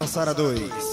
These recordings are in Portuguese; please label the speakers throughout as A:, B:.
A: Sara 2.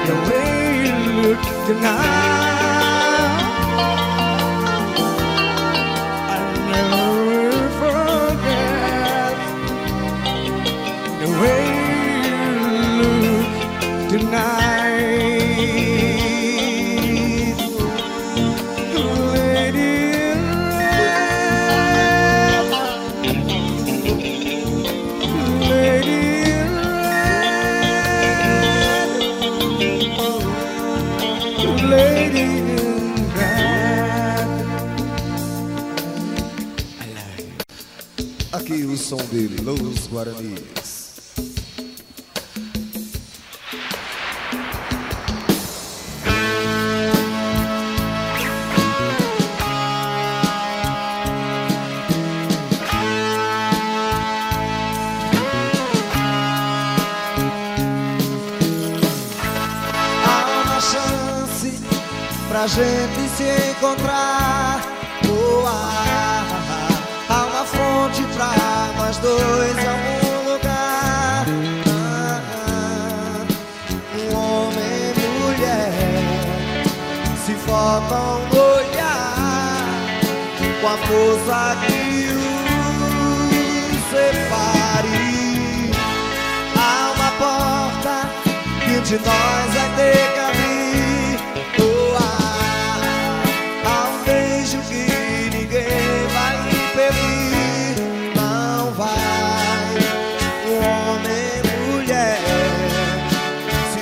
A: The way you look tonight. aqui o som de Los Guaranis.
B: Pra gente se encontrar, há uma fonte pra nós dois em algum lugar. Um homem e mulher se formam no olhar, com a força que os separe. Há uma porta que um de nós vai ter que abrir.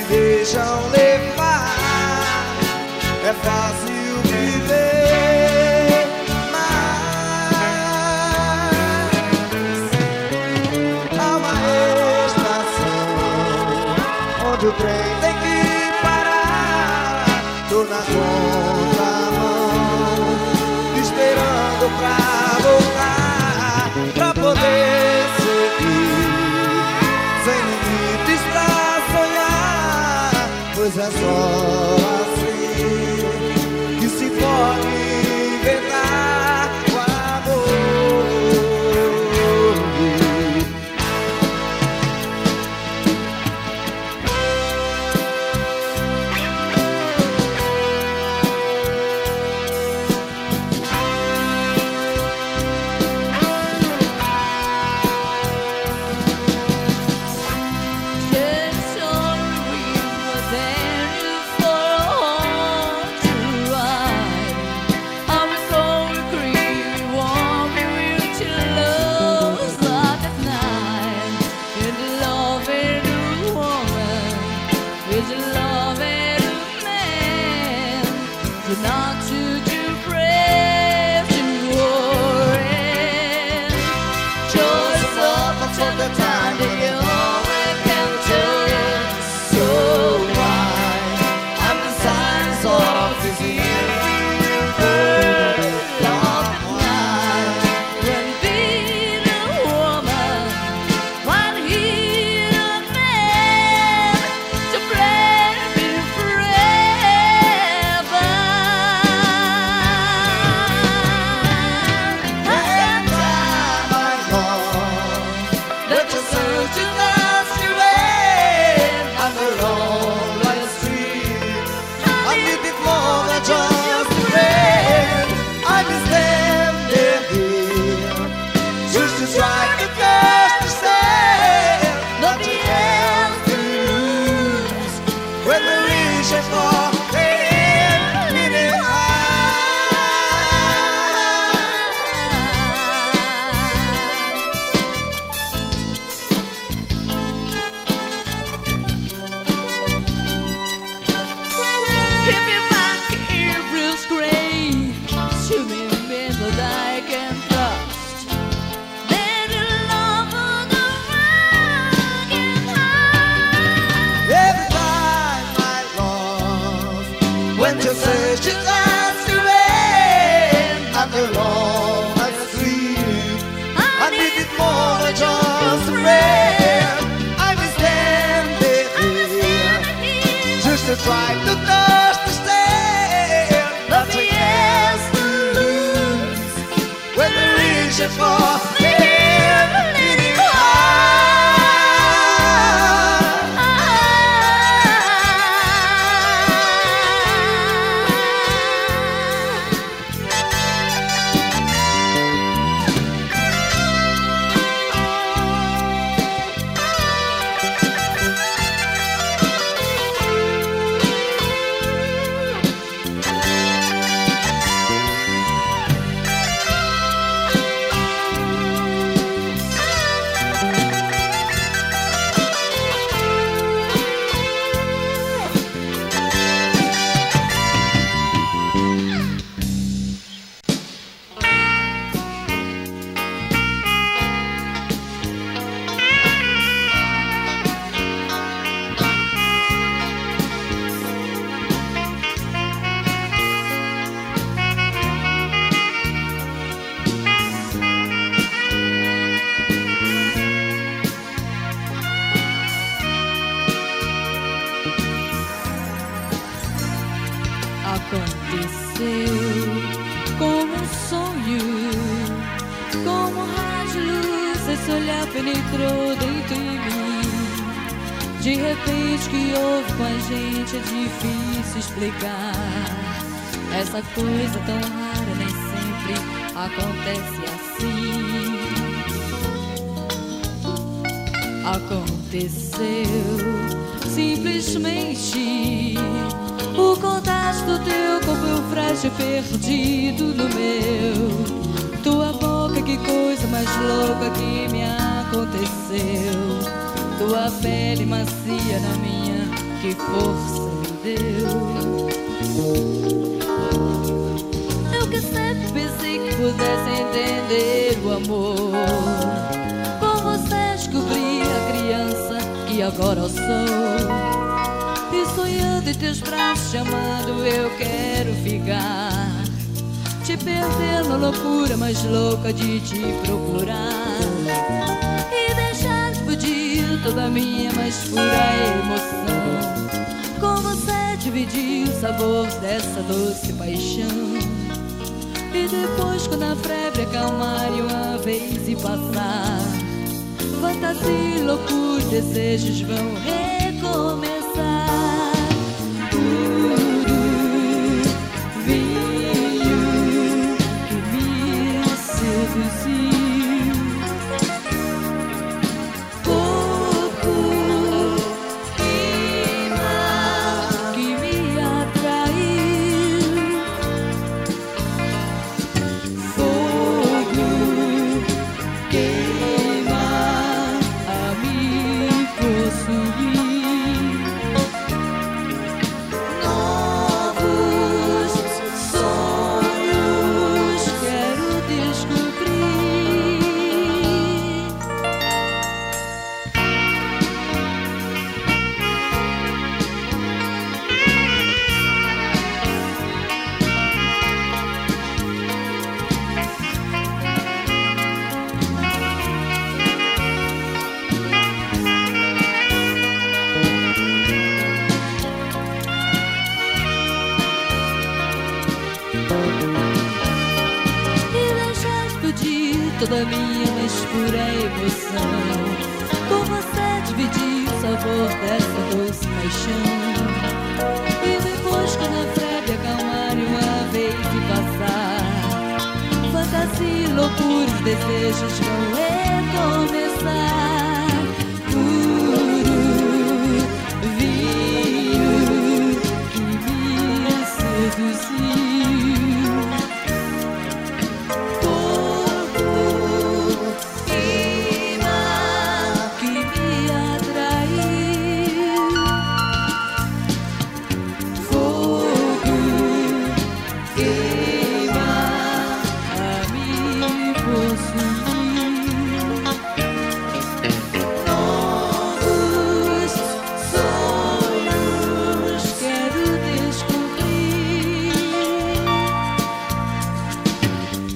B: Deixam levar, é fácil viver, mas há uma estação onde o trem tem que parar. Tô na contramão, esperando pra voltar, pra poder seguir sem limites pra sonhar. Pois é só assim que se pode inventar o amor. Try to dust the stand, nothing else to lose. When the reason for living high.
C: sonho. Como um raio de luz, esse olhar penetrou dentro de mim. De repente, que houve com a gente é difícil explicar. Essa coisa tão rara nem sempre acontece assim. Aconteceu simplesmente. O contato do teu corpo frágil perdido no meu. Tua boca, que coisa mais louca que me aconteceu. Tua pele macia na minha, que força me deu. Eu que sempre pensei que pudesse entender o amor. Com você descobri a criança que agora eu sou. E sonhando em teus braços, chamando, eu quero ficar. Te perder na loucura mais louca de te procurar. E deixar explodir toda a minha mais pura emoção. Com você dividir o sabor dessa doce paixão. E depois, quando a febre acalmar e uma vez e passar, fantasia, loucura, desejos vão recomeçar. Vinho que me seduziu, corpo e mar que me atraiu, fogo queima a me possuir. Novos sonhos quero descobrir. E deixar explodir toda a minha mais pura emoção. Com você dividir o sabor dessa doce paixão. E depois, quando a febre acalmar e uma vez e passar, fantasia, loucura, os desejos vão recomeçar. Puro vinho que me seduziu, corpo e mar que me atraiu, fogo queima a me possuir. Novos sonhos quero descobrir.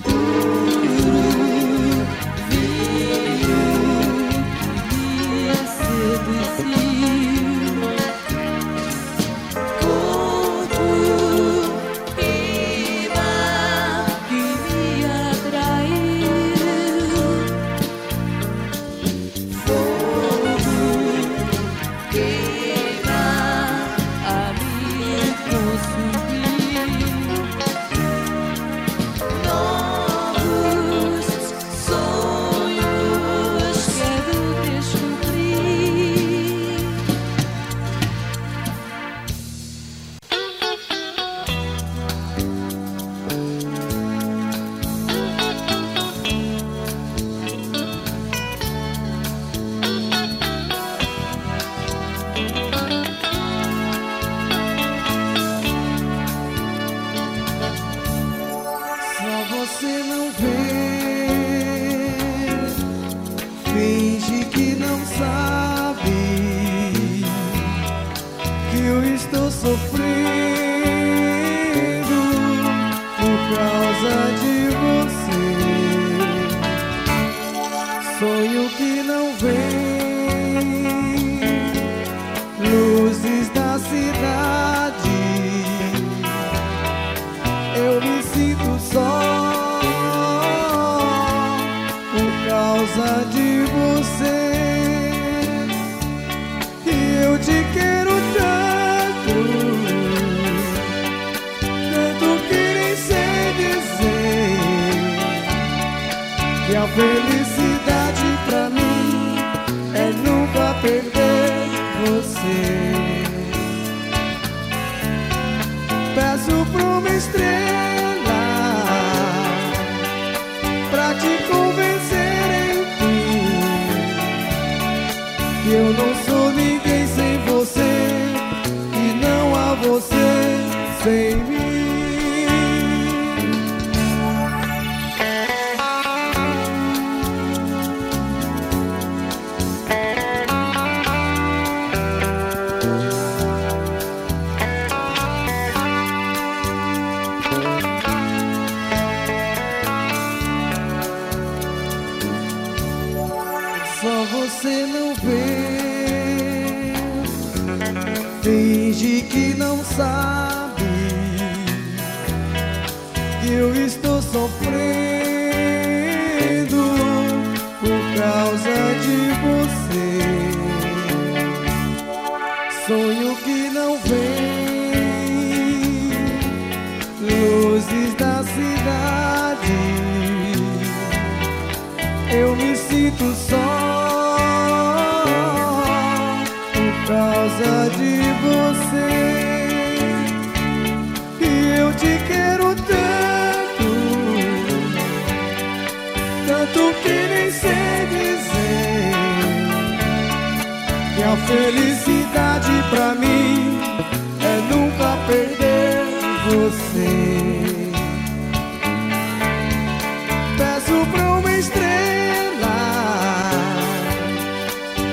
C: Puro vinho que me seduziu, corpo e mar que me atraiu, fogo queima a me possuir. Novos sonhos quero descobrir.
B: Só você não vê, finge que não sabe que eu estou sofrendo por causa de você. Sonho que não vem, luzes da cidade. Eu me sinto só causa de você. E eu te quero tanto, tanto que nem sei dizer que a felicidade pra mim é nunca perder você. Peço pra uma estrela pra te convencer, enfim, que eu não sou ninguém sem você e não há você sem mim. Só você não vê, finge que não sabe que eu estou sofrendo por causa de você. Sonho que não vem, luzes da cidade, eu me sinto só por causa de você. E eu te quero tanto, tanto que nem sei dizer que a felicidade pra mim é nunca perder você. Peço pra uma estrela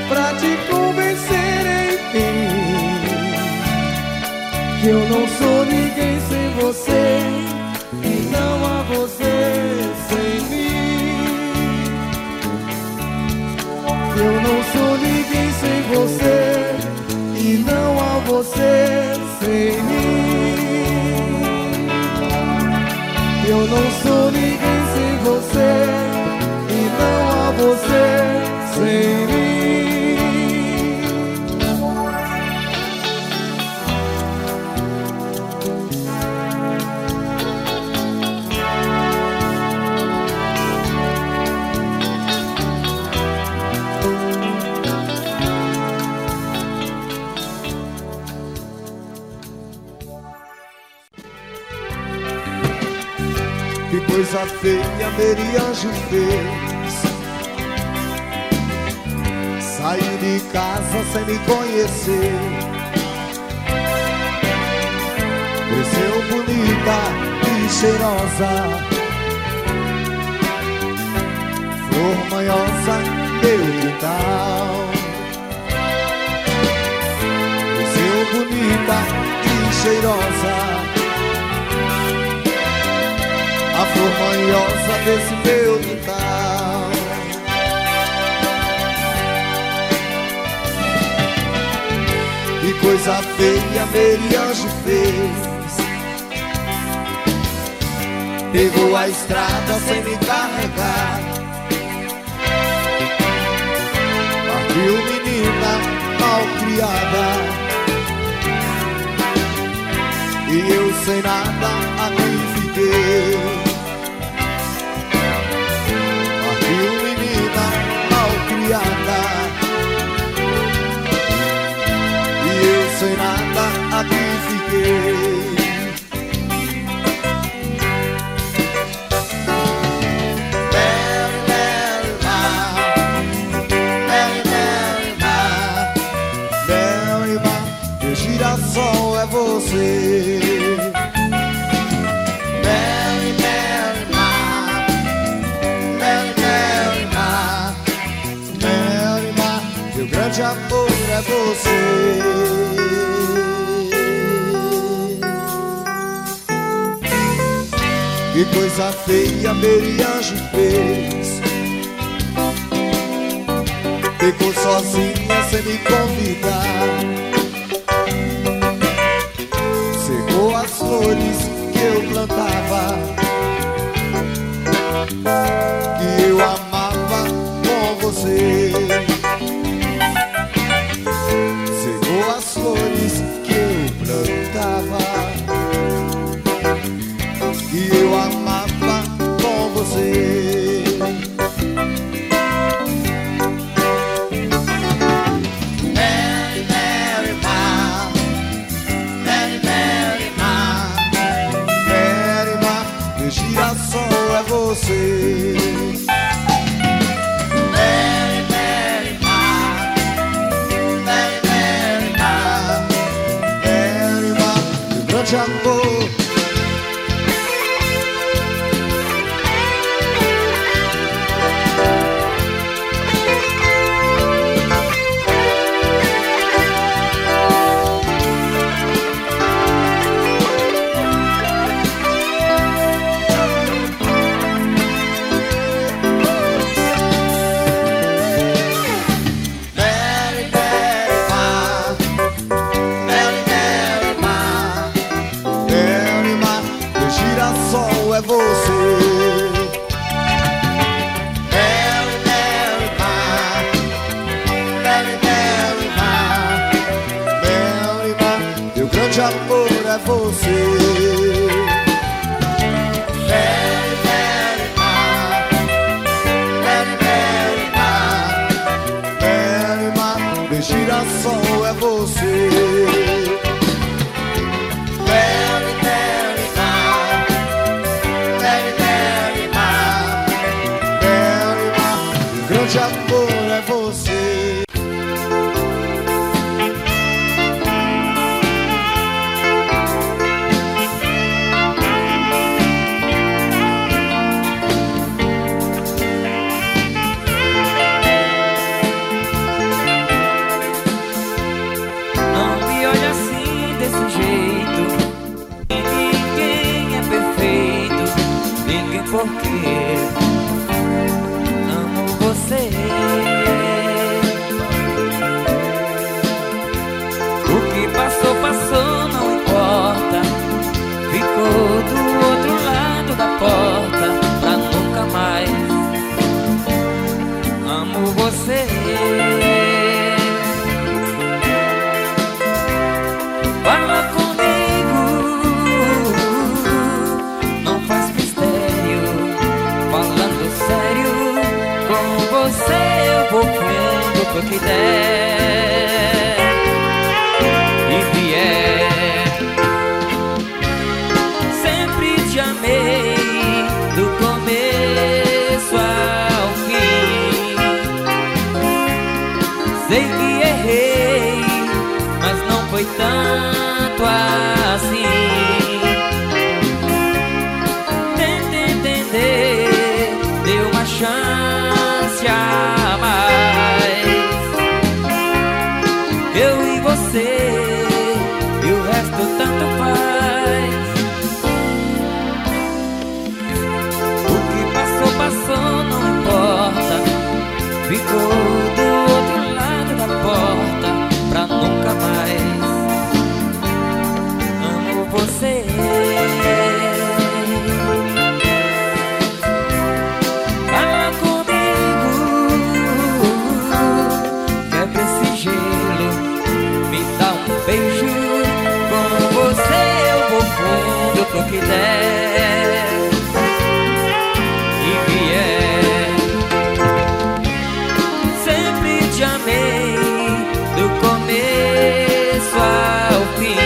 B: pra te convencer, enfim, que eu não sou ninguém sem você e não há você sem mim. Eu não sou ninguém sem você e não há você sem mim. Eu não sou ninguém sem você e não há você sem mim.
A: Que coisa feia Merianjo fez, saiu de casa sem me conhecer. Cresceu bonita e cheirosa, flor manhosa, meu quintal. Cresceu bonita e cheirosa, a flor manhosa desse meu quintal. Que coisa feia Merianjo fez, pegou a estrada sem me carregar, partiu menina mal criada, e eu sem nada aqui fiquei. E eu sem nada aqui fiquei. Mary, Mary, Mary, Mary, Mary, Mary, meu girassol é você. Mary, Mary, Mary, Mary, Mary, meu grande amor é você. Que coisa feia Merianjo fez, ficou sozinha sem me convidar, secou as flores que eu plantava, que eu amava é você. Mary, Mary, Mary, Mary, Mary, meu grande amor. Girassol é você. Mary, Mary, Mary, Mary, Mary, meu grande amor é você. Mary, Mary, Mary, Mary, meu girassol é você. Grande amor é você.
D: Não me olhe assim desse jeito. Ninguém é perfeito. Ninguém porque o que passou, passou, não importa. Ficou do outro lado da porta pra nunca mais. Amo você. Fala comigo, não faz mistério. Falando sério, com você eu vou vendo pro que der e vier. Sempre te amei do começo ao fim. Sei que errei, mas não foi tanto assim. Tenta entender, dê uma chance a mais. Eu e você, e o resto tanto faz. O que passou, passou, não importa. Ficou do outro lado da porta pra nunca mais. Amo você. Beijo, com você eu vou fundo pro que der e vier. Sempre te amei do começo ao fim.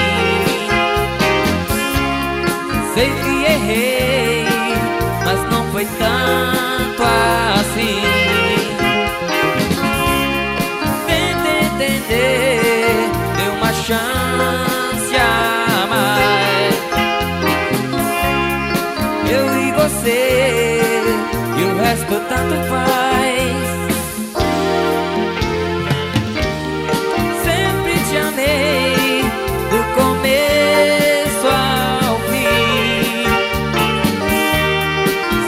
D: Sei que errei, mas não foi tanto assim. Tenta entender, uma chance a mais. Eu e você, e o resto tanto faz. Sempre te amei do começo ao fim.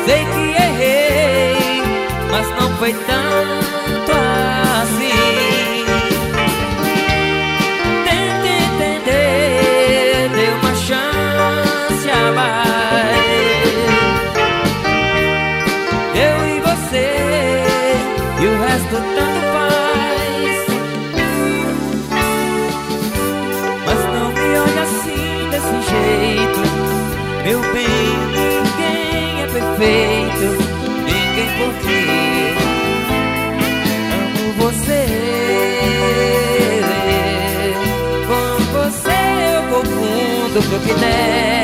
D: Sei que errei, mas não foi tanto assim. Chance a mais. Eu e você, e o resto tanto faz. Mas não me olhe assim desse jeito. Meu bem, ninguém é perfeito. Ninguém porque amo você. Com você eu vou fundo pro que der